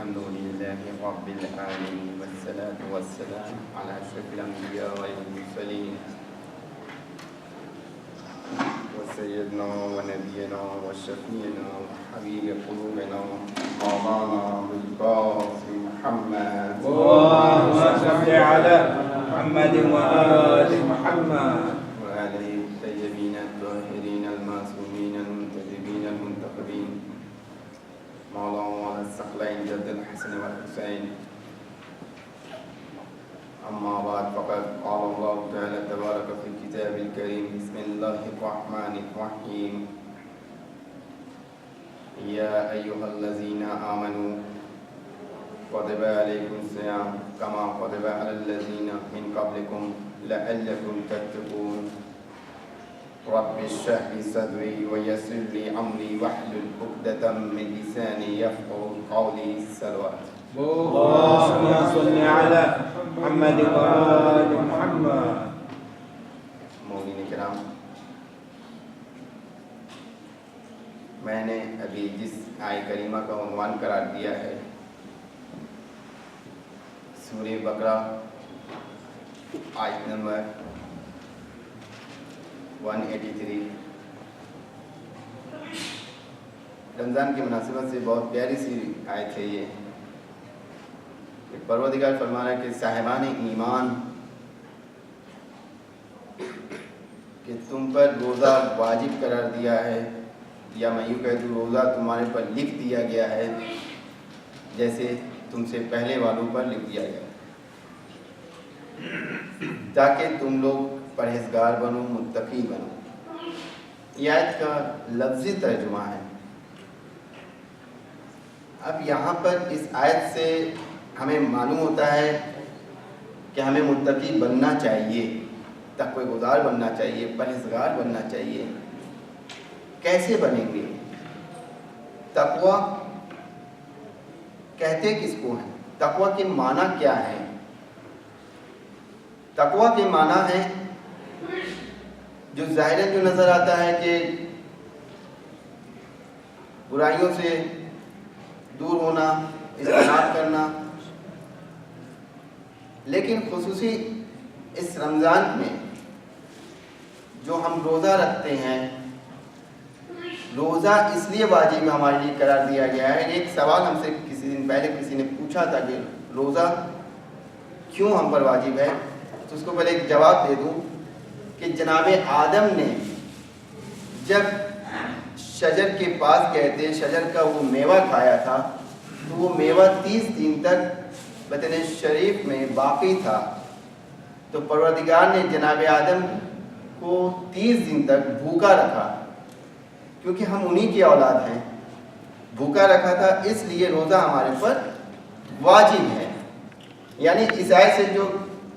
الحمد لله رب العالمين والصلاة والسلام على أشرف الأنبياء والمرسلين وسيدنا ونبينا وشفيعنا وحبيب قلوبنا مولانا بالقاسم محمد اللهم صل على محمد وآل محمد وآله الطيبين الطاهرين المعصومين المنتجبين المنتخبين مولانا الثقلين جد الحسن والحسين. أما بعد فقد قال الله تعالى تبارك في الكتاب الكريم بسم الله الرحمن الرحيم يا أيها الذين آمنوا كتب عليكم الصيام كما كتب على الذين من قبلكم لعلكم تتقون رب اشرح لي صدري ويسر لي أمري واحلل عقدة من لساني يفقهوا قولي. الصلوات. اللهم صل على محمد وآل محمد. مولین کرام، میں نے ابھی جس آیہ کریمہ کا عنوان قرار دیا ہے سورہ بقرہ آیت نمبر 183، رمضان کی مناسبت سے بہت پیاری سی آیت ہے یہ کہ پروردگار فرما رہا ہے کہ صاحبان ایمان کہ تم پر روزہ واجب قرار دیا ہے، یا میں یوں کہہ دوں روزہ تمہارے پر لکھ دیا گیا ہے جیسے تم سے پہلے والوں پر لکھ دیا گیا، تاکہ تم لوگ پرہیزگار بنو، متقی بنو. یہ آیت کا لفظی ترجمہ ہے. اب یہاں پر اس آیت سے ہمیں معلوم ہوتا ہے کہ ہمیں متقی بننا چاہیے، تقوی گزار بننا چاہیے، پرہیزگار بننا چاہیے. کیسے بنیں گے؟ تقوی کہتے کس کو ہیں؟ تقوی کے معنی کیا ہے؟ تقوی کے معنی ہے جو ظاہراً جو نظر آتا ہے کہ برائیوں سے دور ہونا، اجتناب کرنا، لیکن خصوصی اس رمضان میں جو ہم روزہ رکھتے ہیں، روزہ اس لیے واجب ہمارے لیے قرار دیا گیا ہے. ایک سوال ہم سے کسی دن پہلے کسی نے پوچھا تھا کہ روزہ کیوں ہم پر واجب ہے، تو اس کو پہلے ایک جواب دے دوں کہ جناب آدم نے جب شجر کے پاس گئے تھے، شجر کا وہ میوہ کھایا تھا، تو وہ میوہ 30 دن تک بدن شریف میں باقی تھا. تو پروردگار نے جناب آدم کو 30 دن تک بھوکا رکھا، کیونکہ ہم انہی کی اولاد ہیں. بھوکا رکھا تھا، اس لیے روزہ ہمارے پر واجب ہے. یعنی اس آیت سے جو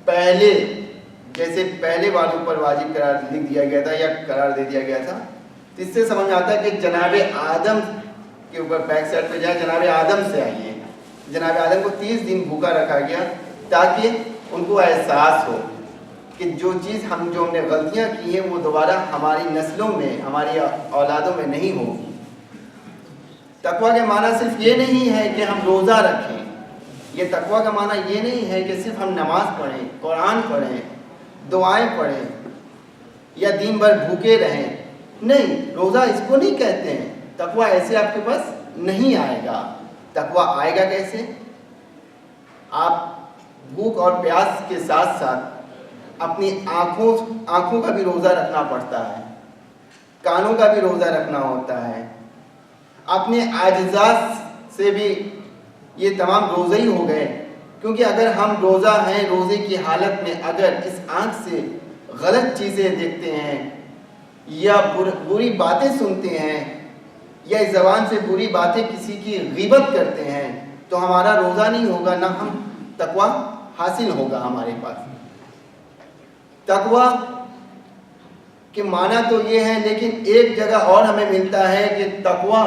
پہلے جیسے پہلے والوں پر واجب قرار لکھ دیا گیا تھا یا قرار دے دیا گیا تھا، تو اس سے سمجھ میں آتا ہے کہ جناب آدم کے اوپر بیک سائڈ پہ جائے، جناب آدم سے آئیے. جناب آدم کو 30 دن بھوکا رکھا گیا تاکہ ان کو احساس ہو کہ جو ہم نے غلطیاں کی ہیں وہ دوبارہ ہماری نسلوں میں، ہماری اولادوں میں نہیں ہوگی. تقویٰ کے معنی صرف یہ نہیں ہے کہ ہم روزہ رکھیں، یہ تقویٰ کا معنی یہ نہیں ہے کہ صرف ہم نماز پڑھیں، قرآن پڑھیں، دعائیں پڑھیں یا دن بھر بھوکے رہیں. نہیں، روزہ اس کو نہیں کہتے ہیں. تقویٰ ایسے آپ کے پاس نہیں آئے گا. تقویٰ آئے گا کیسے؟ آپ بھوک اور پیاس کے ساتھ ساتھ اپنی آنکھوں کا بھی روزہ رکھنا پڑتا ہے، کانوں کا بھی روزہ رکھنا ہوتا ہے، اپنے اعضاء سے بھی. یہ تمام روزے ہی ہو گئے، کیونکہ اگر ہم روزہ ہیں، روزے کی حالت میں اگر اس آنکھ سے غلط چیزیں دیکھتے ہیں یا بری باتیں سنتے ہیں یا اس زبان سے بری باتیں کسی کی غیبت کرتے ہیں تو ہمارا روزہ نہیں ہوگا، نہ ہم تقویٰ حاصل ہوگا ہمارے پاس. تقویٰ کے معنی تو یہ ہے، لیکن ایک جگہ اور ہمیں ملتا ہے کہ تقویٰ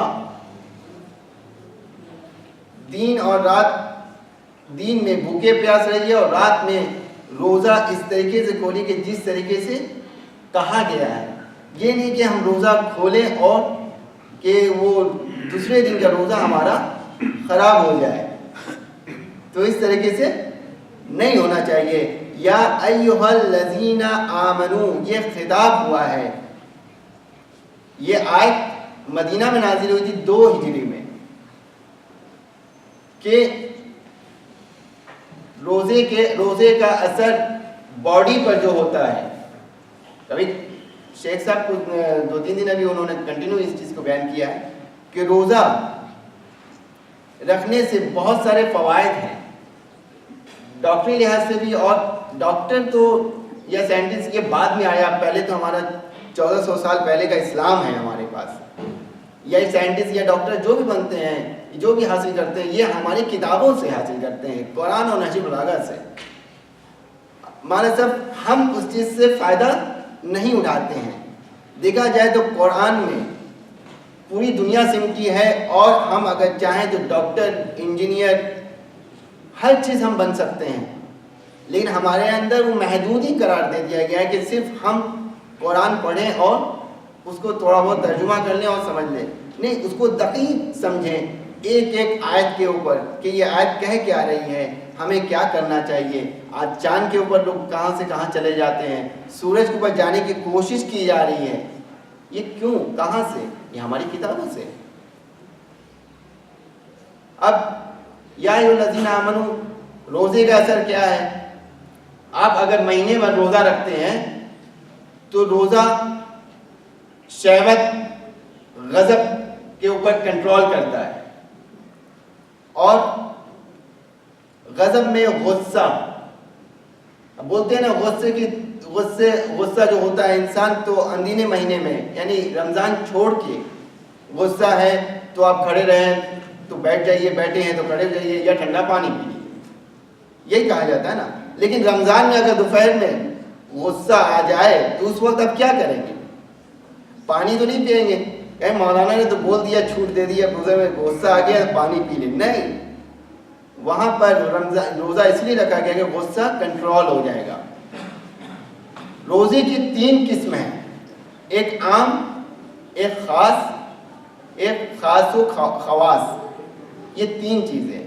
دن اور رات، دن میں بھوکے پیاس رہیے اور رات میں روزہ اس طریقے سے کھولیے کہ جس طریقے سے کہا گیا ہے. یہ نہیں کہ ہم روزہ کھولیں اور کہ وہ دوسرے دن کا روزہ ہمارا خراب ہو جائے. تو اس طریقے سے نہیں ہونا چاہیے. یا ایھا الذین آمنو یہ خطاب ہوا ہے. یہ آیت مدینہ میں نازل ہوئی تھی 2 ہجری میں کہ روزے کا اثر باڈی پر جو ہوتا ہے. کبھی شیخ صاحب کو 2-3 دن ابھی انہوں نے کنٹینیو اس چیز کو بیان کیا ہے کہ روزہ رکھنے سے بہت سارے فوائد ہیں ڈاکٹری لحاظ سے بھی. اور ڈاکٹر تو یا سائنٹسٹ کے بعد میں آیا. پہلے تو ہمارا 1400 سال پہلے کا اسلام ہے ہمارے پاس. یا سائنٹسٹ یا ڈاکٹر جو بھی بنتے ہیں, جو بھی حاصل کرتے ہیں, یہ ہماری کتابوں سے حاصل کرتے ہیں, قرآن اور نہج البلاغہ سے. ہمارا سب ہم اس چیز سے فائدہ نہیں اٹھاتے ہیں. دیکھا جائے تو قرآن میں پوری دنیا سمٹی ہے, اور ہم اگر چاہیں تو ڈاکٹر, انجینئر, ہر چیز ہم بن سکتے ہیں. لیکن ہمارے اندر وہ محدود ہی قرار دے دیا گیا ہے کہ صرف ہم قرآن پڑھیں اور اس کو تھوڑا بہت ترجمہ کر لیں اور سمجھ لیں. نہیں, اس کو دقیق سمجھیں ایک ایک آیت کے اوپر کہ یہ آیت کہہ کیا رہی ہے, ہمیں کیا کرنا چاہیے. آج چاند کے اوپر لوگ کہاں سے کہاں چلے جاتے ہیں, سورج کے اوپر جانے کی کوشش کی جا رہی ہے. یہ کیوں, کہاں سے؟ یہ ہماری کتابوں سے. اب یا ایھا الذین آمنو روزے کا اثر کیا ہے؟ آپ اگر مہینے میں روزہ رکھتے ہیں تو روزہ شہوت, غضب کے اوپر کنٹرول کرتا ہے. اور غضب میں غصہ, بولتے ہیں نا غصہ جو ہوتا ہے انسان تو اندھینے مہینے میں یعنی رمضان چھوڑ کے غصہ ہے تو آپ کھڑے رہیں تو بیٹھ جائیے, بیٹھے ہیں تو کھڑے ہو جائیے, یا ٹھنڈا پانی پیجیے, یہی کہا جاتا ہے نا. لیکن رمضان میں اگر دوپہر میں غصہ آ جائے تو اس وقت آپ کیا کریں گے؟ پانی تو نہیں پئیں گے. کہ مولانا نے تو بول دیا, چھوٹ دے دیا, روزے میں غصہ آ گیا تو پانی پی لیں. نہیں, وہاں پر روزہ اس لیے رکھا گیا کہ غصہ کنٹرول ہو جائے گا. روزے کی 3 قسمیں ہیں, ایک عام, ایک خاص, ایک خاص و خواص. یہ 3 چیزیں.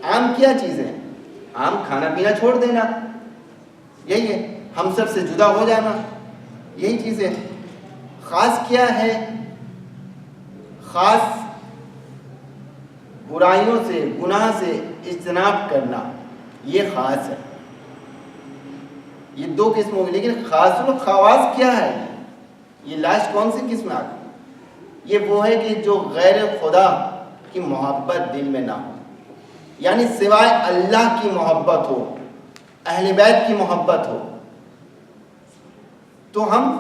عام کیا چیزیں؟ عام کھانا پینا چھوڑ دینا, یہی ہے. ہم سب سے جدا ہو جانا, یہی چیزیں. خاص کیا ہے؟ خاص برائیوں سے, گناہ سے اجتناب کرنا, یہ خاص ہے. یہ 2 قسم ہوگی. لیکن خاص و خواص کیا ہے؟ یہ لاسٹ کون سی قسم آ گئی؟ یہ وہ ہے کہ جو غیر خدا کی محبت دل میں نہ ہو, یعنی سوائے اللہ کی محبت ہو, اہل بیت کی محبت ہو, تو ہم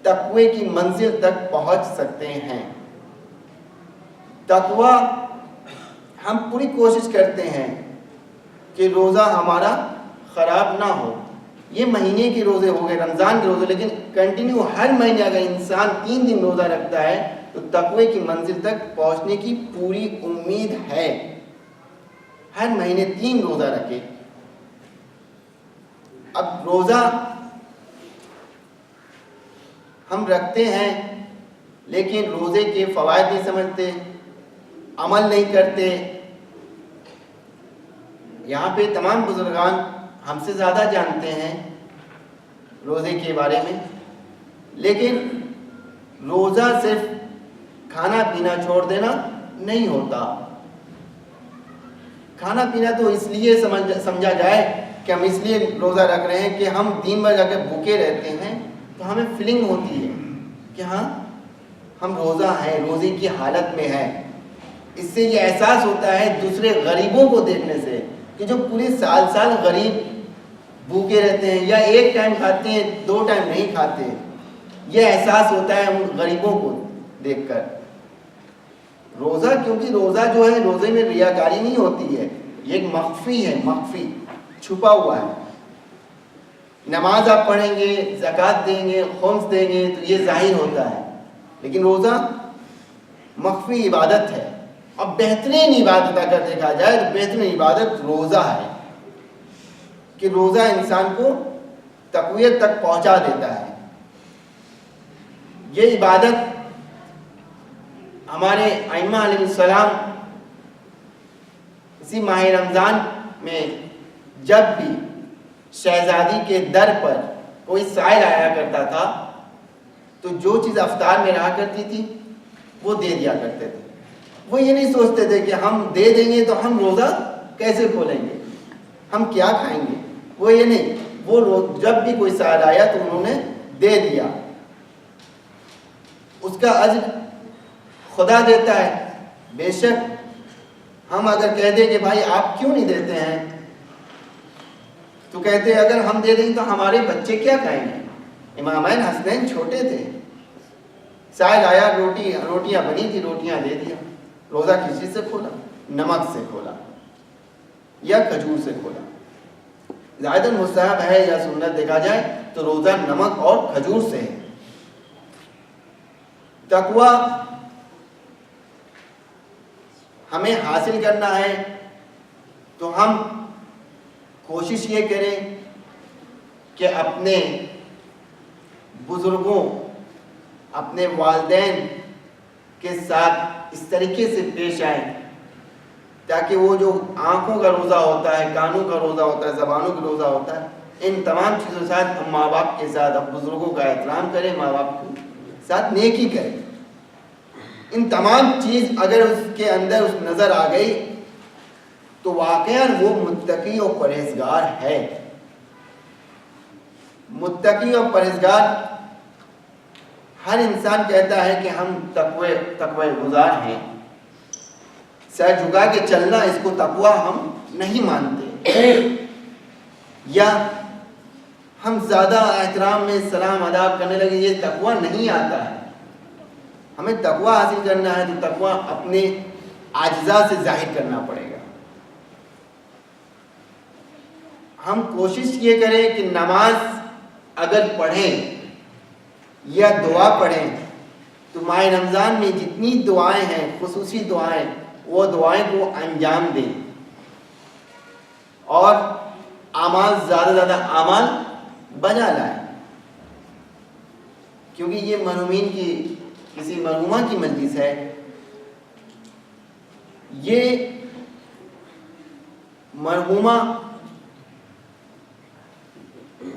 تقوی کی منزل تک پہنچ سکتے ہیں. تقوی ہم پوری کوشش کرتے ہیں کہ روزہ ہمارا خراب نہ ہو. یہ مہینے کے روزے ہو گئے, رمضان کے روزے, لیکن کنٹینیو ہر مہینے اگر انسان 3 دن روزہ رکھتا ہے تو تقوی کی منزل تک پہنچنے کی پوری امید ہے. ہر مہینے 3 روزہ رکھے. اب روزہ ہم رکھتے ہیں لیکن روزے کے فوائد نہیں سمجھتے, عمل نہیں کرتے. یہاں پہ تمام بزرگان ہم سے زیادہ جانتے ہیں روزے کے بارے میں, لیکن روزہ صرف کھانا پینا چھوڑ دینا نہیں ہوتا. کھانا پینا تو اس لیے سمجھا جائے کہ ہم اس لیے روزہ رکھ رہے ہیں کہ ہم دن بھر اگر بھوکے رہتے ہیں تو ہمیں فیلنگ ہوتی ہے کہ ہاں ہم روزہ ہیں, روزے کی حالت میں ہیں. اس سے یہ احساس ہوتا ہے دوسرے غریبوں کو دیکھنے سے کہ جو پورے سال غریب بھوکے رہتے ہیں, یا ایک ٹائم کھاتے ہیں, 2 ٹائم نہیں کھاتے. یہ احساس ہوتا ہے ان غریبوں کو دیکھ کر. روزہ, کیونکہ روزہ جو ہے, روزے میں ریاکاری نہیں ہوتی ہے, یہ ایک مخفی ہے, مخفی چھپا ہوا ہے. نماز آپ پڑھیں گے, زکوٰۃ دیں گے, خمس دیں گے تو یہ ظاہر ہوتا ہے, لیکن روزہ مخفی عبادت ہے. اب بہترین عبادت اگر دیکھا جائے تو بہترین عبادت روزہ ہے کہ روزہ انسان کو تقویت تک پہنچا دیتا ہے. یہ عبادت ہمارے ائمہ علیہ السلام اسی ماہ رمضان میں جب بھی شہزادی کے در پر کوئی سائل آیا کرتا تھا تو جو چیز افطار میں رہا کرتی تھی وہ دے دیا کرتے تھے. وہ یہ نہیں سوچتے تھے کہ ہم دے دیں گے تو ہم روزہ کیسے کھولیں گے, ہم کیا کھائیں گے. وہ یہ نہیں, وہ جب بھی کوئی سائل آیا تو انہوں نے دے دیا. اس کا اجر خدا دیتا ہے. بے شک ہم اگر کہہ دیں کہ بھائی آپ کیوں نہیں دیتے ہیں, تو کہتے ہیں اگر ہم دے دیں تو ہمارے بچے کیا کھائیں گے. امامین حسنین چھوٹے تھے, سائل آیا, روٹیاں بنی تھی, روٹیاں دے دیا. روزہ کس چیز سے کھولا؟ نمک سے کھولا یا کھجور سے کھولا. زائد المستحب ہے یا سنت دیکھا جائے تو روزہ نمک اور کھجور سے ہے. تقویٰ ہمیں حاصل کرنا ہے تو ہم کوشش یہ کریں کہ اپنے بزرگوں, اپنے والدین کے ساتھ اس طریقے سے پیش آئیں تاکہ وہ جو آنکھوں کا روزہ ہوتا ہے, کانوں کا روزہ ہوتا ہے, زبانوں کا روزہ ہوتا ہے, ان تمام چیزوں کے ساتھ ہم ماں باپ کے ساتھ, اب بزرگوں کا احترام کریں, ماں باپ کے ساتھ نیکی کریں. ان تمام چیز اگر اس کے اندر اس نظر آ گئی تو واقعاً وہ متقی اور پرہیزگار ہے. متقی اور پرہیزگار ہر انسان کہتا ہے کہ ہم تقوی گزار ہیں. سر جھکا کے چلنا, اس کو تقوی ہم نہیں مانتے, یا ہم زیادہ احترام میں سلام ادا کرنے لگے, یہ تقوی نہیں آتا ہے. ہمیں تقوی حاصل کرنا ہے تو تقوی اپنے اجزاء سے ظاہر کرنا پڑے گا. ہم کوشش یہ کریں کہ نماز اگر پڑھیں یا دعا پڑھیں تو ماہ رمضان میں جتنی دعائیں ہیں, خصوصی دعائیں, وہ دعائیں کو انجام دیں اور اعمال زیادہ زیادہ اعمال بنا لائیں. کیونکہ یہ مرحومین کی کسی مرحومہ کی مجلس ہے. یہ مرحومہ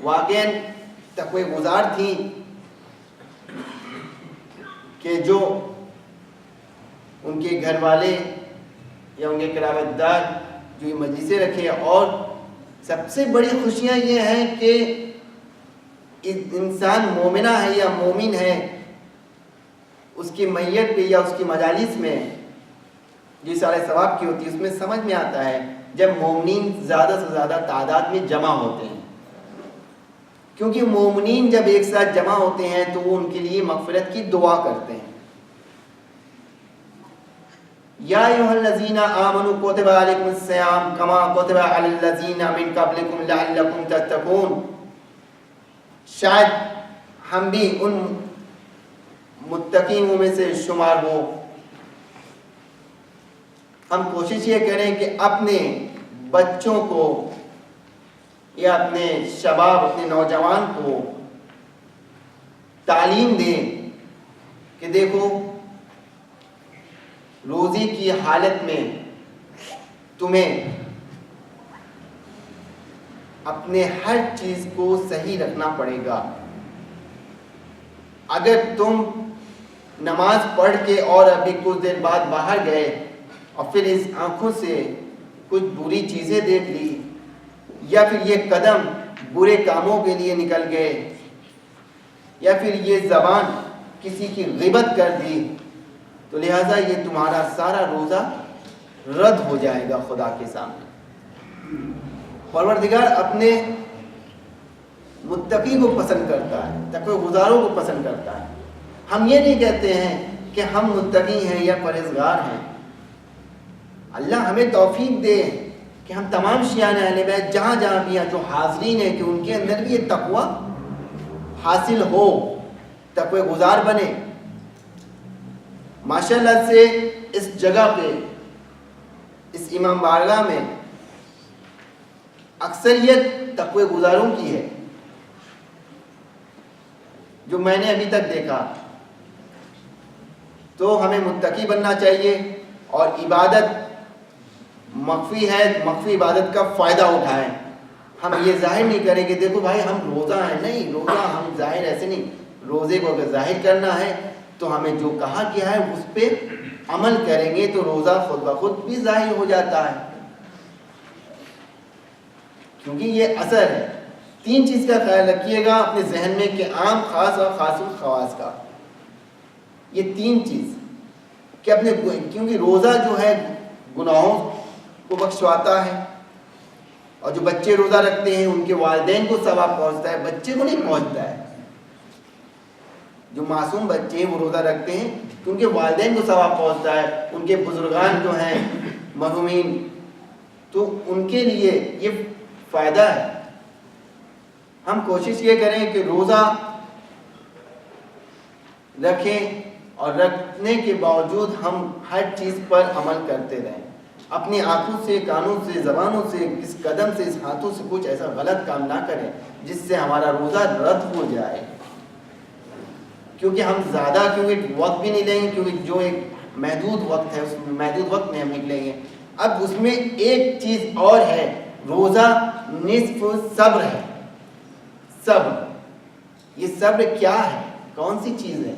واقعاً تقوی گزار تھی کہ جو ان کے گھر والے یا ان کے قرابت دار جو یہ مجلسیں رکھے. اور سب سے بڑی خوشیاں یہ ہیں کہ انسان مومنہ ہے یا مومن ہے, اس کی میت پہ یا اس کی مجالس میں جو سارے ثواب کی ہوتی ہے, اس میں سمجھ میں آتا ہے جب مومنین زیادہ سے زیادہ تعداد میں جمع ہوتے ہیں. کیونکہ مومنین جب ایک ساتھ جمع ہوتے ہیں تو وہ ان کے لیے مغفرت کی دعا کرتے ہیں. یا ایھا الذین آمنوا کتب علیکم الصیام کما کتب علی الذین من قبلکم لعلکم تتقون. شاید ہم بھی ان متقیوں میں سے شمار ہو. ہم کوشش یہ کریں کہ اپنے بچوں کو یا اپنے شباب, اپنے نوجوان کو تعلیم دیں کہ دیکھو روزی کی حالت میں تمہیں اپنے ہر چیز کو صحیح رکھنا پڑے گا. اگر تم نماز پڑھ کے اور ابھی کچھ دیر بعد باہر گئے اور پھر اس آنکھوں سے کچھ بری چیزیں دیکھ لی, یا پھر یہ قدم برے کاموں کے لیے نکل گئے, یا پھر یہ زبان کسی کی غیبت کر دی, تو لہٰذا یہ تمہارا سارا روزہ رد ہو جائے گا خدا کے سامنے. پروردگار اپنے متقی کو پسند کرتا ہے, تقوی گزاروں کو پسند کرتا ہے. ہم یہ نہیں کہتے ہیں کہ ہم متقی ہیں یا پرہیزگار ہیں. اللہ ہمیں توفیق دے کہ ہم تمام شیعان اہل بیت جہاں جہاں بھی ہیں جو حاضرین ہیں کہ ان کے اندر بھی یہ تقوی حاصل ہو, تقوی گزار بنے. ماشاءاللہ سے اس جگہ پہ, اس امام بارگاہ میں اکثریت تقوی گزاروں کی ہے جو میں نے ابھی تک دیکھا. تو ہمیں متقی بننا چاہیے اور عبادت مخفی ہے، مخفی عبادت کا فائدہ اٹھائیں. ہم یہ ظاہر نہیں کریں کہ دیکھو بھائی ہم روزہ ہیں. نہیں، روزہ ہم ظاہر ایسے نہیں. روزے کو اگر ظاہر کرنا ہے تو ہمیں جو کہا گیا ہے اس پہ عمل کریں گے تو روزہ خود بخود بھی ظاہر ہو جاتا ہے. کیونکہ یہ اثر ہے. 3 چیز کا خیال رکھیے گا اپنے ذہن میں کہ عام، خاص اور خاص الخواص کا. یہ 3 چیز کہ اپنے، کیونکہ روزہ جو ہے گناہوں کو بخشواتا ہے. اور جو بچے روزہ رکھتے ہیں ان کے والدین کو ثواب پہنچتا ہے، بچے کو نہیں پہنچتا ہے. جو معصوم بچے ہیں وہ روزہ رکھتے ہیں تو ان کے والدین کو ثواب پہنچتا ہے. ان کے بزرگان جو ہیں مرحومین، تو ان کے لیے یہ فائدہ ہے. ہم کوشش یہ کریں کہ روزہ رکھیں اور رکھنے کے باوجود ہم ہر چیز پر عمل کرتے رہیں. اپنی آنکھوں سے، کانوں سے، زبانوں سے، اس قدم سے، اس ہاتھوں سے کچھ ایسا غلط کام نہ کریں جس سے ہمارا روزہ رد ہو جائے. کیونکہ ہم زیادہ، کیونکہ وقت بھی نہیں لیں گے، کیونکہ جو ایک محدود وقت ہے اس محدود وقت میں ہم نکلیں گے. اب اس میں ایک چیز اور ہے، روزہ نصف صبر ہے. صبر، یہ صبر کیا ہے؟ کون سی چیز ہے؟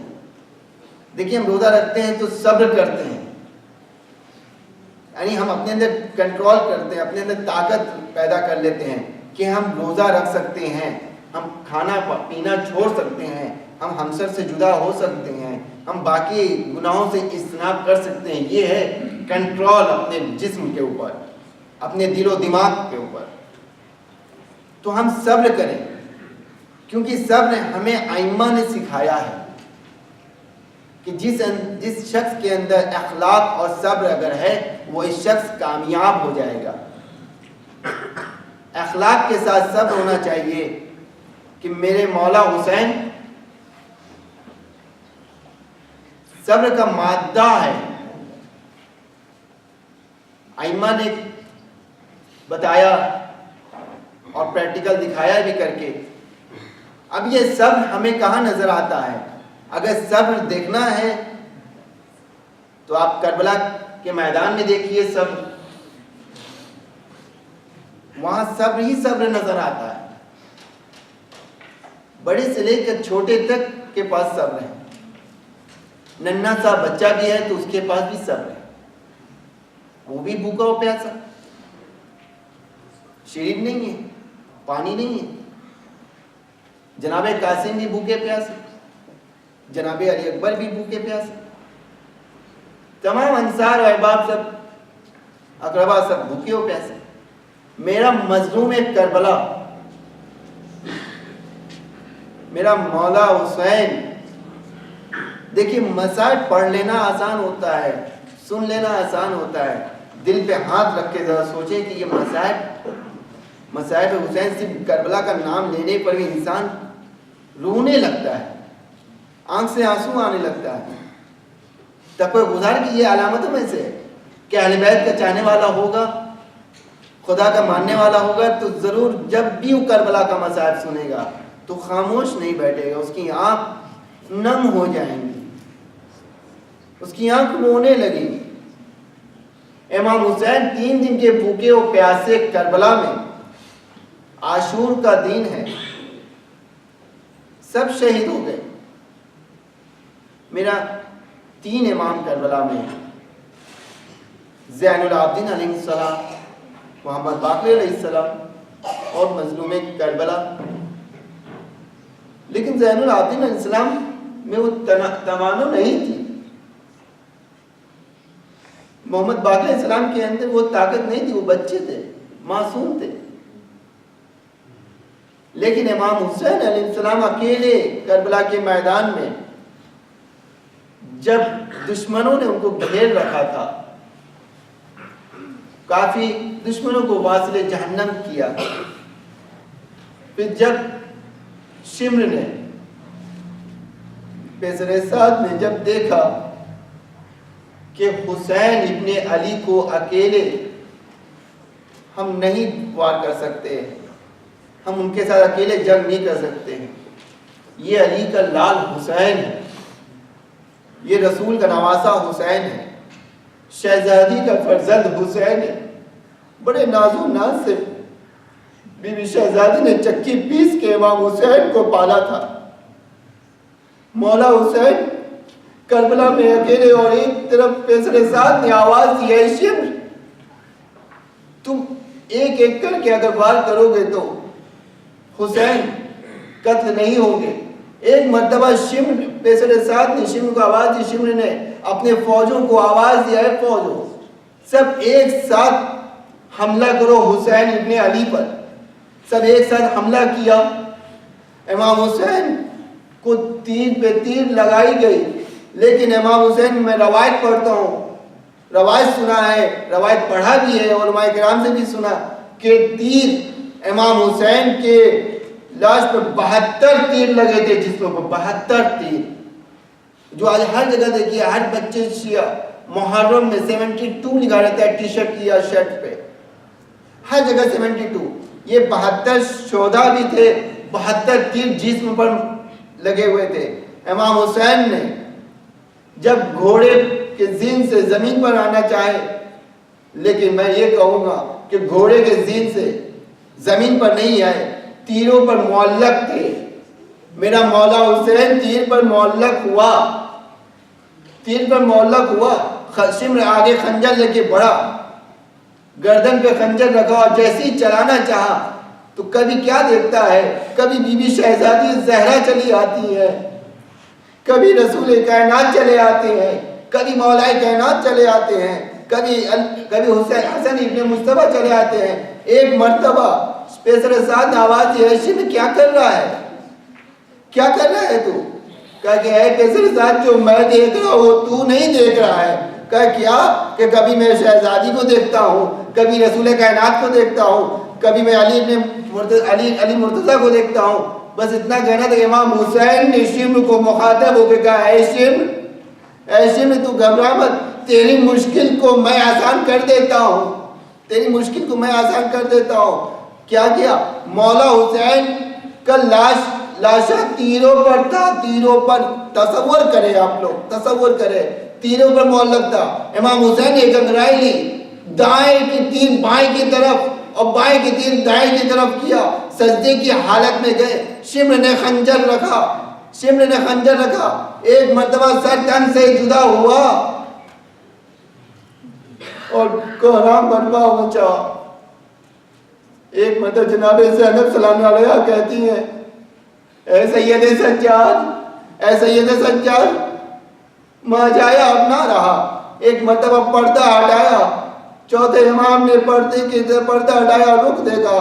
دیکھیے ہم روزہ رکھتے ہیں تو صبر کرتے ہیں، یعنی ہم اپنے اندر کنٹرول کرتے ہیں، اپنے اندر طاقت پیدا کر لیتے ہیں کہ ہم روزہ رکھ سکتے ہیں، ہم کھانا پینا چھوڑ سکتے ہیں، ہم ہمسر سے جدا ہو سکتے ہیں، ہم باقی گناہوں سے اجتناب کر سکتے ہیں. یہ ہے کنٹرول اپنے جسم کے اوپر، اپنے دل و دماغ کے اوپر. تو ہم صبر کریں، کیونکہ صبر ہمیں ائمہ نے سکھایا ہے کہ جس شخص کے اندر اخلاق اور صبر اگر ہے وہ اس شخص کامیاب ہو جائے گا. اخلاق کے ساتھ صبر ہونا چاہیے کہ میرے مولا حسین صبر کا مادہ ہے. ائمہ نے بتایا اور پریکٹیکل دکھایا بھی کر کے. اب یہ صبر ہمیں کہاں نظر آتا ہے؟ اگر صبر دیکھنا ہے تو آپ کربلا کے میدان میں دیکھیے صبر، وہاں صبر ہی صبر نظر آتا ہے. بڑے سے لے کر چھوٹے تک کے پاس صبر ہے. ننھا سا بچہ بھی ہے تو اس کے پاس بھی صبر ہے، وہ بھی بھوکا ہو پیاسا، شریر نہیں ہے، پانی نہیں ہے. جناب قاسم بھی بھوکے پیاسے، جناب علی اکبر بھی بھوکے پیاسے، تمام انصار و احباب سب اقربا سب بھوکے ہو پیاسے. میرا مظلوم کربلا، میرا مولا حسین، دیکھیے مسائل پڑھ لینا آسان ہوتا ہے، سن لینا آسان ہوتا ہے، دل پہ ہاتھ رکھ کے ذرا سوچیں کہ یہ مصائب حسین، صرف کربلا کا نام لینے پر بھی انسان رونے لگتا ہے، آنکھ سے آنسو آنے لگتا ہے. تقوی گزار کی یہ علامتوں میں سے کہ اہل بیت کا چاہنے والا ہوگا، خدا کا ماننے والا ہوگا تو ضرور جب بھی وہ کربلا کا مصائب سنے گا تو خاموش نہیں بیٹھے گا، اس کی آنکھ نم ہو جائیں گی، اس کی آنکھ رونے لگے گی. امام حسین 3 دن کے بھوکے و پیاسے کربلا میں، عاشور کا دن ہے، سب شہید ہو گئے. میرا 3 امام کربلا میں ہیں، زین العابدین علیہ السلام، محمد باقر علیہ السلام اور مظلوم کربلا. لیکن زین العابدین علیہ السلام میں وہ تمنا نہیں تھی، محمد باقر علیہ السلام کے اندر وہ طاقت نہیں تھی، وہ بچے تھے، معصوم تھے. لیکن امام حسین علیہ السلام اکیلے کربلا کے میدان میں جب دشمنوں نے ان کو گھیر رکھا تھا، کافی دشمنوں کو واصل جہنم کیا، پھر جب شمر نے، پیسر سعد نے جب دیکھا کہ حسین ابن علی کو اکیلے ہم نہیں وار کر سکتے، ہم ان کے ساتھ اکیلے جنگ نہیں کر سکتے ہیں، یہ علی کا لال حسین ہے، یہ رسول کا نواسا حسین ہے، شہزادی کا فرزند حسین ہے، بڑے ناز و ناز سے بی بی شہزادی نے چکی پیس کے امام حسین کو پالا تھا۔ مولا حسین کربلا میں اکیلے اور ایک طرف فیصلے ساتھ نے آواز دی، اے شمر تم ایک ایک کر کے اگر وار کرو گے تو حسین قتل نہیں ہوں گے۔ ایک مرتبہ شمر فیصلے ساتھ نے شمر کو آواز دی، شمر نے اپنے فوجوں کو آواز دیا، ہے فوجوں سب ایک ساتھ حملہ کرو حسین ابن علی پر۔ سب ایک ساتھ حملہ کیا، امام حسین کو تیر پہ تیر لگائی گئی، لیکن امام حسین میں روایت پڑھتا ہوں، روایت سنا ہے، روایت پڑھا بھی ہے، علماء کرام سے بھی سنا کہ تیر امام حسین کے لاش پر 72 تیر لگے تھے، جسموں پر 72 تیر، جو آج ہر جگہ دیکھیے، ہر بچے شیعہ محرم میں 72 لکھا رہتا ہے ٹی شرٹ یا شرٹ پہ، ہر جگہ 72۔ یہ 72 شہداء بھی تھے، 72 تیر جسم پر لگے ہوئے تھے۔ امام حسین نے جب گھوڑے کے زین سے زمین پر آنا چاہے، لیکن میں یہ کہوں گا کہ گھوڑے کے زین سے زمین پر نہیں آئے، تیروں پر معلق تھے۔ میرا مولا حسین تیر پر معلق ہوا، تیر پر معلق ہوا۔ شمر آگے خنجر لے کے بڑھا، گردن پہ خنجر رکھا اور جیسے ہی چلانا چاہا تو کبھی کیا دیکھتا ہے، کبھی بی بی شہزادی زہرا چلی آتی ہے، کبھی رسول کائنات چلے آتے ہیں، کبھی مولا کائنات چلے آتے ہیں، کبھی حسن ابن مصطفیٰ چلے آتے ہیں۔ ایک مرتبہ پیسر سعد نے آواز دی، شمر کیا کر رہا ہے، کیا کر رہا ہے تو؟ کہا کہ اے پیسر سعد جو میں دیکھ رہا ہوں وہ تو نہیں دیکھ رہا ہے۔ کہا کیا؟ کہ کبھی میں شہزادی کو دیکھتا ہوں، کبھی رسول کائنات کو دیکھتا ہوں، کبھی میں علی مرتضیٰ کو دیکھتا ہوں۔ بس اتنا کہنا تھا کہ امام حسین نے شمر کو مخاطب ہو کے کہا، اے شمر تو گھبرا مت، تیری مشکل کو میں آسان کر دیتا ہوں، تیری مشکل کو میں آسان کر دیتا ہوں۔ کیا کیا؟ مولا حسین کا لاشا تیروں پر تھا، تیروں پر، تصور کرے آپ لوگ، تصور کرے، تیروں پر معلق تھا۔ امام حسین نے ایک انگرائی لی، دائیں کی تیر بائیں کی طرف اور بائیں کی تیر دائیں کی طرف کیا، سجدے کی حالت میں گئے۔ شمر نے خنجر رکھا، شمر نے خنجر رکھا، ایک مرتبہ سر تن سے جدا ہوا اور کوہرام برپا پہنچا۔ ایک مرتبہ جناب زینب سلام علیہ کہتی ہیں، اے سید سجاد، اے سید سجاد، ماں جایا اب نہ رہا۔ ایک مرتبہ پردہ ہٹایا، چوتھے امام نے پردہ ہٹایا، رخ دیکھا،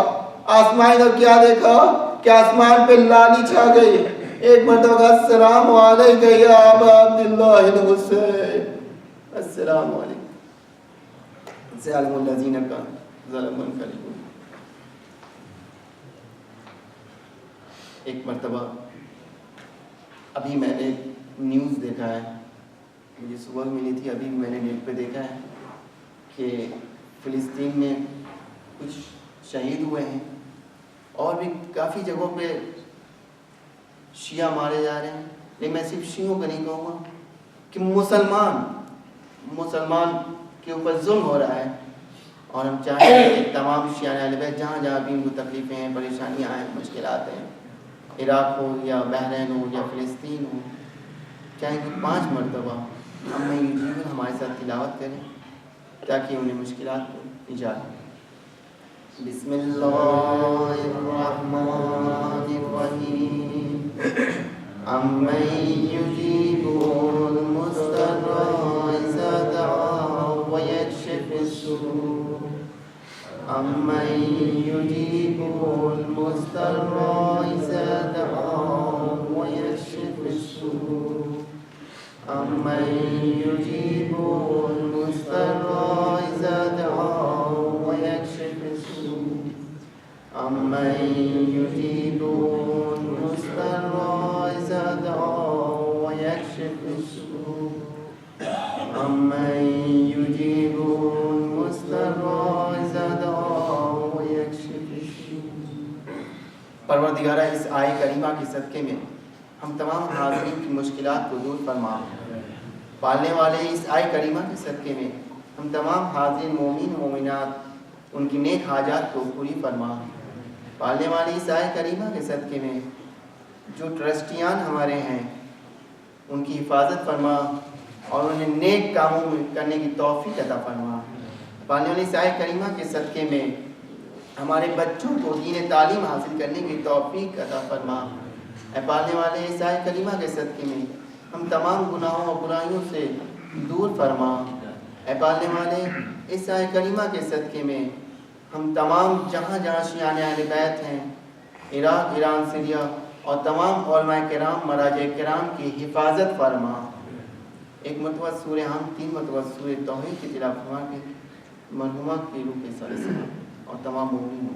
آسمان کو کیا دیکھا کہ آسمان پہ لالی چھا گئی۔ ایک مرتبہ السلام علیکہ یا ابا عبداللہ الحسین، السلام علیکم سیالم الذین کا ظلم کریم۔ ایک مرتبہ ابھی میں نے نیوز دیکھا ہے، مجھے صبح ملی تھی، ابھی میں نے نیٹ پہ دیکھا ہے کہ فلسطین میں کچھ شہید ہوئے ہیں اور بھی کافی جگہوں پہ شیعہ مارے جا رہے ہیں، لیکن میں صرف شیعوں کا نہیں کہوں گا کہ مسلمان کے اوپر ظلم ہو رہا ہے، اور ہم چاہتے ہیں کہ تمام شیعہ اہل بیت جہاں جہاں بھی ان کو تکلیفیں ہیں، پریشانیاں ہیں، مشکلات ہیں، عراق ہو یا بحرین ہو یا فلسطین ہو، چاہے کہ 5 مرتبہ ہم یوٹیوب ہمارے ساتھ تلاوت کریں تاکہ انہیں مشکلات کو نجات۔ بسم اللہ الرحمن الرحیم، امن یجیب المضطر اذا دعا ویکشف السوء، امن یجیب المضطر اذا دعا ویکشف السوء، امن یجیب المضطر اذا دعا ویکشف السوء، امن یجیب المضطر اذا دعا ویکشف السوء، امن یجیب المضطر اذا دعا ویکشف السوء۔ پروردگارہ اس آیے کریمہ کے صدقے میں ہم تمام حاضرین کی مشکلات کو دور فرما، پالنے والے اس آیے کریمہ کے صدقے میں ہم تمام حاضرین مومن مومنات ان کی نیک حاجات کو پوری فرما۔ پالنے والی عیسائی کریمہ کے صدقے میں جو ٹرسٹیان ہمارے ہیں ان کی حفاظت فرما اور انہیں نیک کاموں میں کرنے کی توفیق عطا فرما۔ پالنے والی عیسائی کریمہ کے صدقے میں ہمارے بچوں کو دین تعلیم حاصل کرنے کی توفیق عطا فرما۔ اے پالنے والے عیسائی کریمہ کے صدقے میں ہم تمام گناہوں اور برائیوں سے دور فرما۔ اے پالنے والے عیسائی کریمہ کے صدقے میں ہم تمام جہاں جہاں شیعان اہل بیت ہیں، عراق، ایران، سیریا اور تمام علماء کرام، مراجع کرام کی حفاظت فرما۔ ایک مرتبہ سورہ ہم 3 مرتبہ سورہ توحید کی تلاوت فرما کے مرحومہ کی روح کے سارے اور تمام مومنین